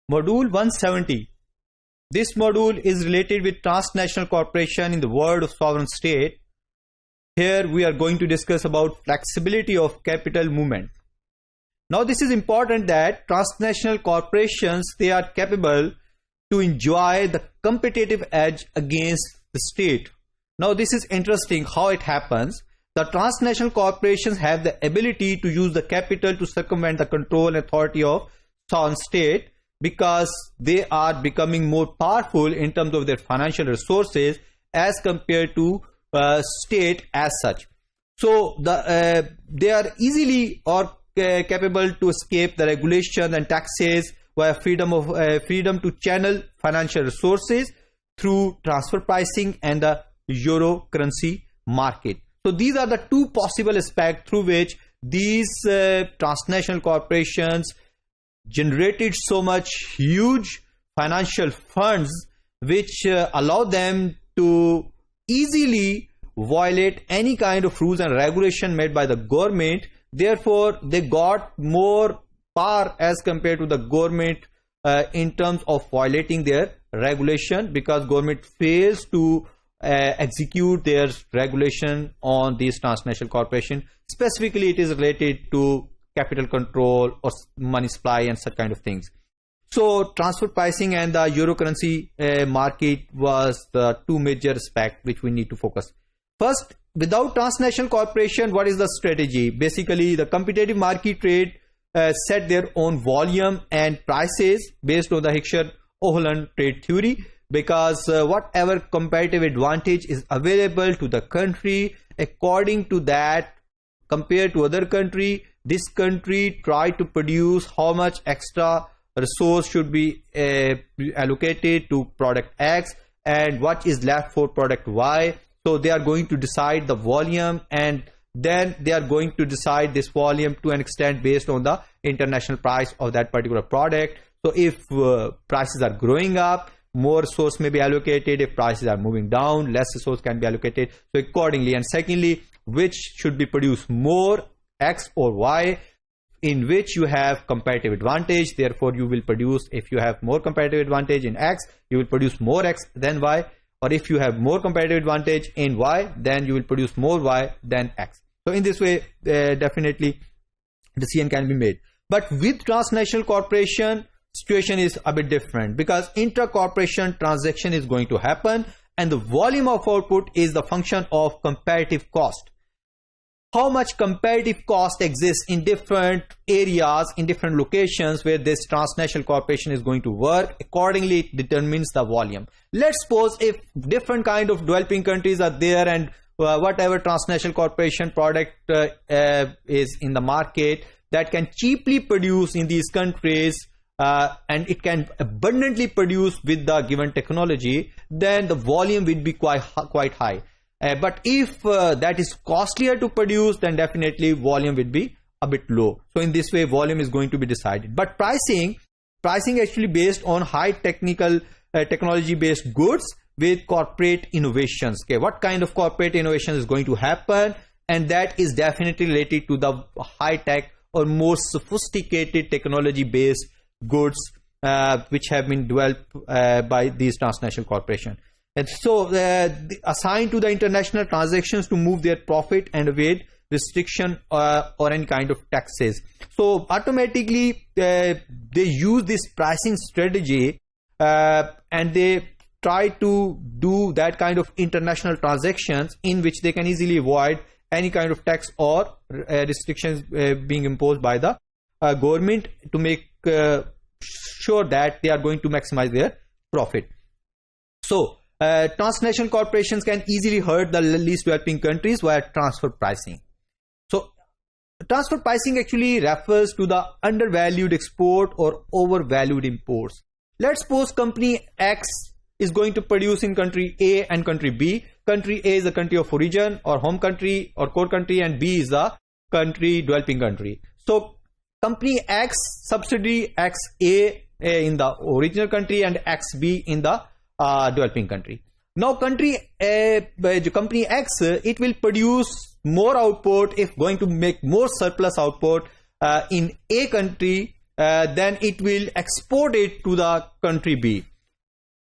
Module 170. This module is related with transnational corporation in the world of sovereign state. Here we are going to discuss about flexibility of capital movement. Now this is important that transnational corporations, they are capable to enjoy the competitive edge against the state. Now this is interesting how it happens. The transnational corporations have the ability to use the capital to circumvent the control and authority of sovereign state because they are becoming more powerful in terms of their financial resources as compared to state as such. So they are easily capable to escape the regulation and taxes via freedom to channel financial resources through transfer pricing and the euro currency market. So these are the two possible aspects through which these transnational corporations generated so much huge financial funds which allow them to easily violate any kind of rules and regulation made by the government. Therefore, they got more power as compared to the government in terms of violating their regulation, because government fails to execute their regulation on these transnational corporations. Specifically, it is related to capital control or money supply and such kind of things. So transfer pricing and the euro currency market was the two major aspects which we need to focus. First, without transnational corporation, what is the strategy? Basically, the competitive market trade set their own volume and prices based on the Hickscher-Ohlund trade theory, because whatever competitive advantage is available to the country, according to that, compared to other country, this country try to produce how much extra resource should be allocated to product X and what is left for product Y. So they are going to decide the volume, and then they are going to decide this volume to an extent based on the international price of that particular product. So if prices are growing up, more resource may be allocated. If prices are moving down, less resource can be allocated. So accordingly, and secondly, which should be produced more, X or Y, in which you have competitive advantage. Therefore, you will produce, if you have more competitive advantage in X, you will produce more X than Y. Or if you have more competitive advantage in Y, then you will produce more Y than X. So in this way, definitely decision can be made. But with transnational corporation, situation is a bit different, because intra-corporation transaction is going to happen and the volume of output is the function of comparative cost. How much comparative cost exists in different areas, in different locations where this transnational corporation is going to work, accordingly it determines the volume. Let's suppose if different kind of developing countries are there and whatever transnational corporation product is in the market that can cheaply produce in these countries, and it can abundantly produce with the given technology, then the volume will be quite high. But if that is costlier to produce, then definitely volume will be a bit low. So in this way, volume is going to be decided. But pricing actually based on high technology based goods with corporate innovations. Okay, what kind of corporate innovation is going to happen? And that is definitely related to the high tech or more sophisticated technology based goods which have been developed by these transnational corporations. And so assigned to the international transactions to move their profit and evade restriction or any kind of taxes. So automatically they use this pricing strategy and they try to do that kind of international transactions in which they can easily avoid any kind of tax or restrictions being imposed by the government to make sure that they are going to maximize their profit. So transnational corporations can easily hurt the least developing countries via transfer pricing. So transfer pricing actually refers to the undervalued export or overvalued imports. Let's suppose company X is going to produce in country A and country B. Country A is the country of origin or home country or core country, and B is the country developing country. So company X, subsidiary XA in the original country and XB in the developing country. Now company X, it will produce more output if going to make more surplus output in A country then it will export it to the country B,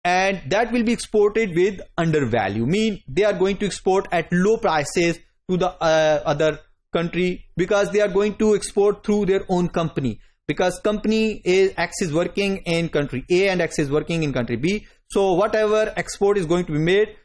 and that will be exported with undervalue. Mean they are going to export at low prices to the other country, because they are going to export through their own company, because company X is working in country A and X is working in country B. So whatever export is going to be made,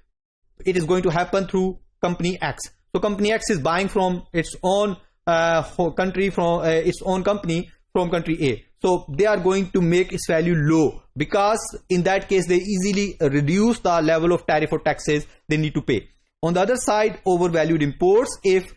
it is going to happen through company X. So company X is buying from its own country, from its own company from country A. So they are going to make its value low, because in that case they easily reduce the level of tariff or taxes they need to pay. On the other side, overvalued imports, if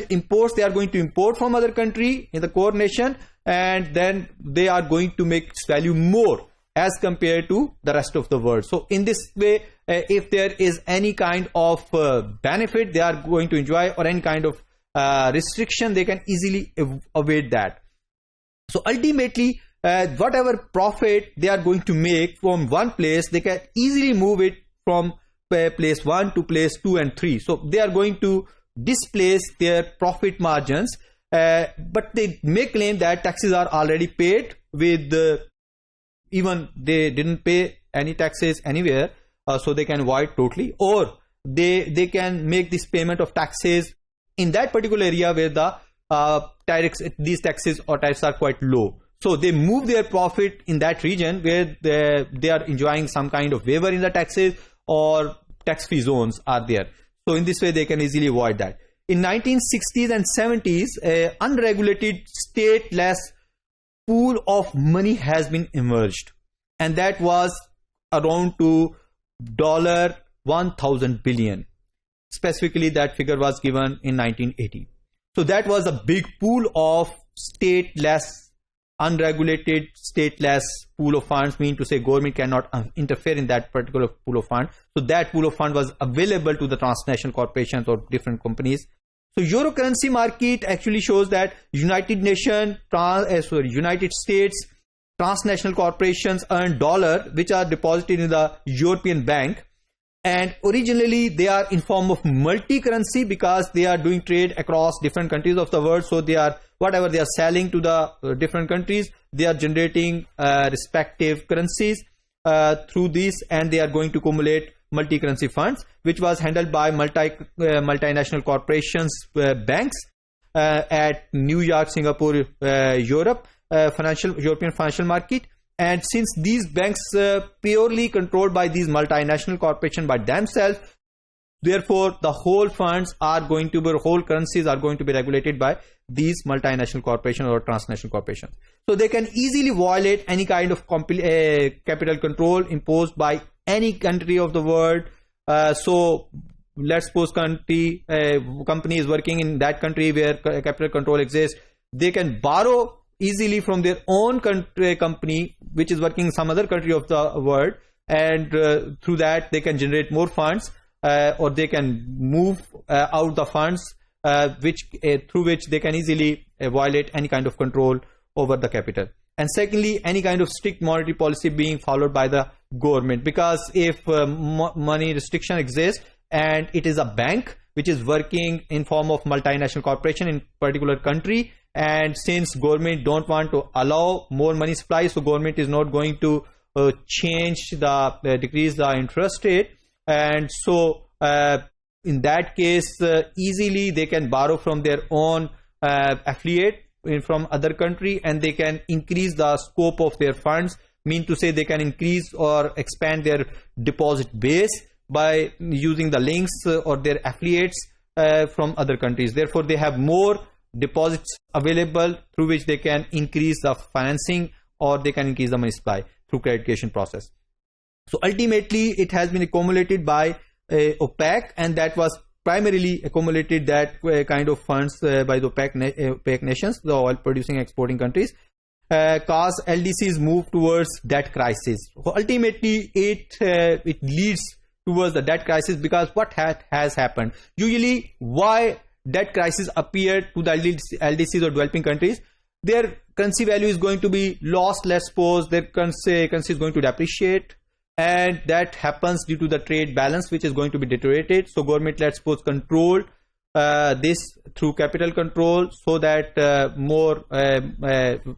imports they are going to import from other country in the core nation, and then they are going to make its value more as compared to the rest of the world. So in this way, if there is any kind of benefit they are going to enjoy, or any kind of restriction, they can easily avoid that. So ultimately, whatever profit they are going to make from one place, they can easily move it from place 1 to place 2 and 3. So they are going to displace their profit margins, but they may claim that taxes are already paid with even they didn't pay any taxes anywhere, so they can avoid totally, or they can make this payment of taxes in that particular area where the these taxes or tariffs are quite low. So they move their profit in that region where they are enjoying some kind of waiver in the taxes, or tax-free zones are there. So in this way, they can easily avoid that. In 1960s and 70s, a unregulated stateless pool of money has been emerged, and that was around to $1,000 billion. Specifically, that figure was given in 1980. So that was a big pool of stateless, unregulated stateless pool of funds, mean to say government cannot interfere in that particular pool of fund. So that pool of fund was available to the transnational corporations or different companies. So euro currency market actually shows that United States transnational corporations earn dollar, which are deposited in the European bank, and originally they are in form of multi-currency, because they are doing trade across different countries of the world. So they are, whatever they are selling to the different countries, they are generating respective currencies through this, and they are going to accumulate multi-currency funds, which was handled by multinational corporations, banks at New York, Singapore, Europe, European financial market. And since these banks purely controlled by these multinational corporations by themselves, therefore the whole funds are going to be, whole currencies are going to be regulated by these multinational corporations or transnational corporations. So they can easily violate any kind of capital control imposed by any country of the world. So let's suppose company is working in that country where capital control exists. They can borrow easily from their own company which is working in some other country of the world, and through that they can generate more funds, or they can move out the funds, through which they can easily violate any kind of control over the capital. And secondly, any kind of strict monetary policy being followed by the government, because if money restriction exists and it is a bank which is working in form of multinational corporation in particular country, and since government don't want to allow more money supply, so government is not going to decrease the interest rate, and so in that case easily they can borrow from their own affiliate from other country, and they can increase the scope of their funds, mean to say they can increase or expand their deposit base by using the links or their affiliates from other countries. Therefore they have more deposits available through which they can increase the financing, or they can increase the money supply through credit creation process. So ultimately it has been accumulated by OPEC, and that was primarily accumulated, that kind of funds by the OPEC nations, the oil producing exporting countries, cause LDCs move towards debt crisis. So ultimately it leads towards the debt crisis, because what has happened, usually why debt crisis appeared to the LDCs or developing countries, their currency value is going to be lost. Let's suppose their currency is going to depreciate, and that happens due to the trade balance which is going to be deteriorated. So government, let's suppose, control this through capital control, so that more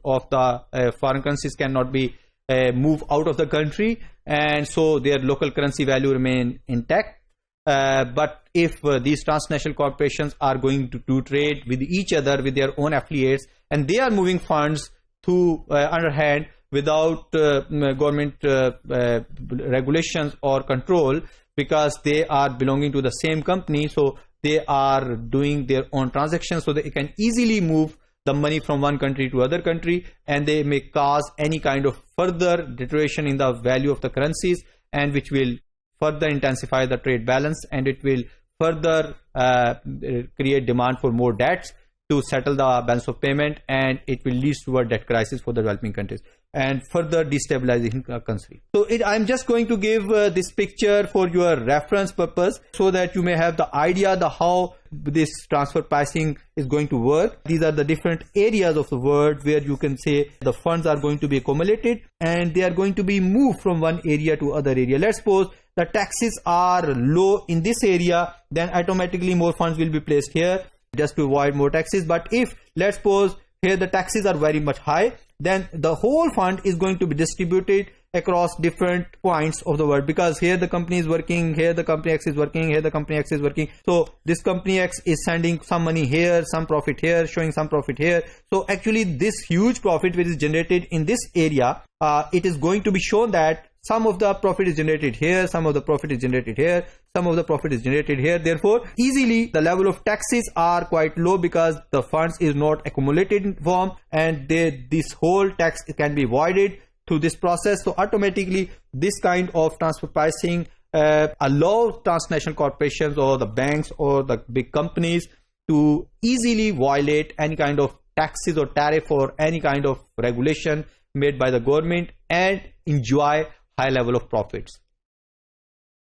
of the foreign currencies cannot be moved out of the country, and so their local currency value remain intact. But if these transnational corporations are going to do trade with each other, with their own affiliates, and they are moving funds through underhand without government regulations or control, because they are belonging to the same company, so they are doing their own transactions, so they can easily move the money from one country to other country, and they may cause any kind of further deterioration in the value of the currencies, and which will further intensify the trade balance, and it will further create demand for more debts to settle the balance of payment, and it will lead to a debt crisis for the developing countries and further destabilizing the country. So I'm just going to give this picture for your reference purpose, so that you may have the idea how this transfer pricing is going to work. These are the different areas of the world where you can say the funds are going to be accumulated and they are going to be moved from one area to other area. Let's suppose the taxes are low in this area, then automatically more funds will be placed here just to avoid more taxes. But if, let's suppose, here the taxes are very much high, then the whole fund is going to be distributed across different points of the world, because here the company is working, here the company X is working, here the company X is working. So this company X is sending some money here, some profit here, showing some profit here. So actually this huge profit which is generated in this area, it is going to be shown that some of the profit is generated here, some of the profit is generated here, some of the profit is generated here. Therefore, easily the level of taxes are quite low, because the funds is not accumulated in form, and this whole tax can be avoided through this process. So automatically this kind of transfer pricing allows transnational corporations or the banks or the big companies to easily violate any kind of taxes or tariff or any kind of regulation made by the government and enjoy high level of profits.